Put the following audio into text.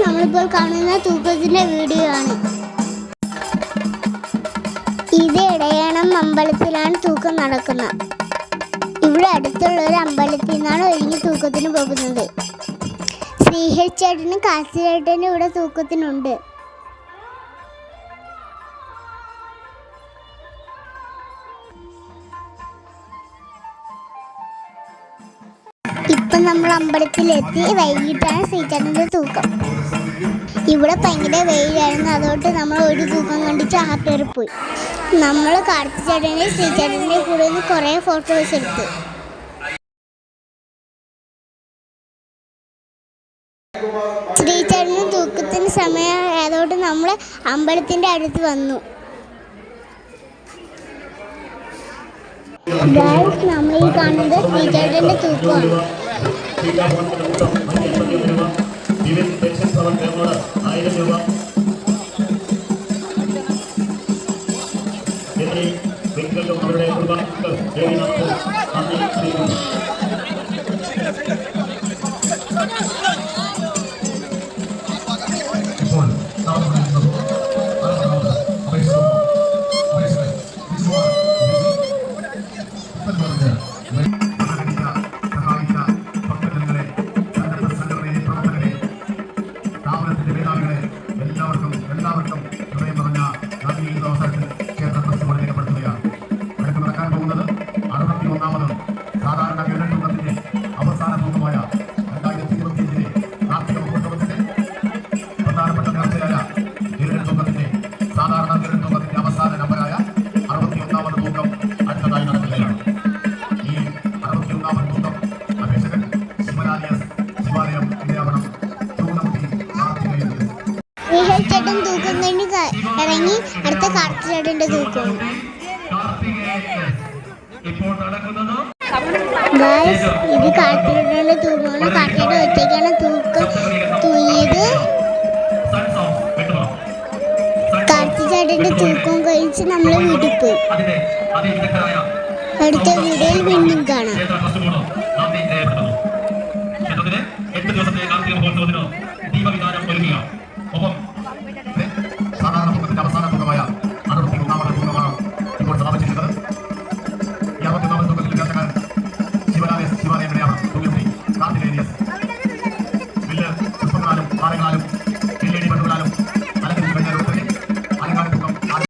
നമ്മളിപ്പോൾ കാണുന്ന തൂക്കത്തിന്റെ വീഡിയോ ആണ്. ഇത് ഇടയണം അമ്പലത്തിലാണ് തൂക്കം നടക്കുന്നത്. ഇവിടെ അടുത്തുള്ള ഒരു അമ്പലത്തിൽ നിന്നാണ് ഒരുങ്ങി തൂക്കത്തിന് പോകുന്നത്. ശ്രീഹരി ചേട്ടനും കാശി ചേട്ടനും ഇവിടെ തൂക്കത്തിനുണ്ട്. ഇപ്പം നമ്മൾ അമ്പലത്തിലെത്തി. വൈകിട്ടാണ് ശ്രീചേട്ടൻ്റെ തൂക്കം. ഇവിടെ ഭയങ്കര വെയിലായിരുന്നു. അതുകൊണ്ട് നമ്മൾ ഒരു തൂക്കം കണ്ടിട്ട് ആട്ടേറി പോയി. നമ്മൾ കാർത്തി ചേട്ടൻ്റെ ശ്രീചേട്ടൻ്റെ കൂടെ നിന്ന് കുറേ ഫോട്ടോസ് എടുത്തു. ശ്രീചേട്ടന് തൂക്കത്തിന് സമയമായതുകൊണ്ട് നമ്മൾ അമ്പലത്തിൻ്റെ അടുത്ത് വന്നു. നമ്മൾ ഈ കാണുന്നത് ശ്രീചേട്ടൻ്റെ തൂക്കമാണ്. എല്ലാവർക്കും ഹൃദയം പറഞ്ഞ നന്ദി ഈ അവസരത്തിൽ ക്ഷേത്ര ട്രസ്റ്റ് രേഖപ്പെടുത്തുകയാണ്. അടുത്ത് നടക്കാൻ പോകുന്നത് 61ാമതും സാധാരണ ഗരുഡന്റെ അവസാന തൂക്കമായ 2025 കാർത്തിക മഹോത്സവത്തിന്റെ പ്രധാനപ്പെട്ട നേർച്ചയായ ഗരുഡൻ തൂക്കത്തിന്റെ സാധാരണ ഗരുഡൻ തൂക്കത്തിന്റെ അവസാന നമ്പറായ 61ാമത് തൂക്കം അടുത്തതായി നടക്കുകയാണ്. ഈ 61ാമത് തൂക്കം അപേക്ഷകൻ ശിവാലയം ഇടയാവണം ചേട്ടൻ തൂക്കം കഴിഞ്ഞ് ഇറങ്ങി അടുത്ത കാർത്തി ചേട്ടൻ്റെ തൂക്കമാണ്. ഇത് കാർത്തി ചേട്ടൻ്റെ തൂക്കമാണ്. കാർത്തിയുടെ ഒറ്റയ്ക്കാണ് തൂക്കം തൂങ്ങിയത്. കാർത്തി ചേട്ടൻ്റെ തൂക്കം കഴിച്ച് നമ്മൾ വീട്ടിൽ പോയി. അടുത്ത വീഡിയോയിൽ വീണ്ടും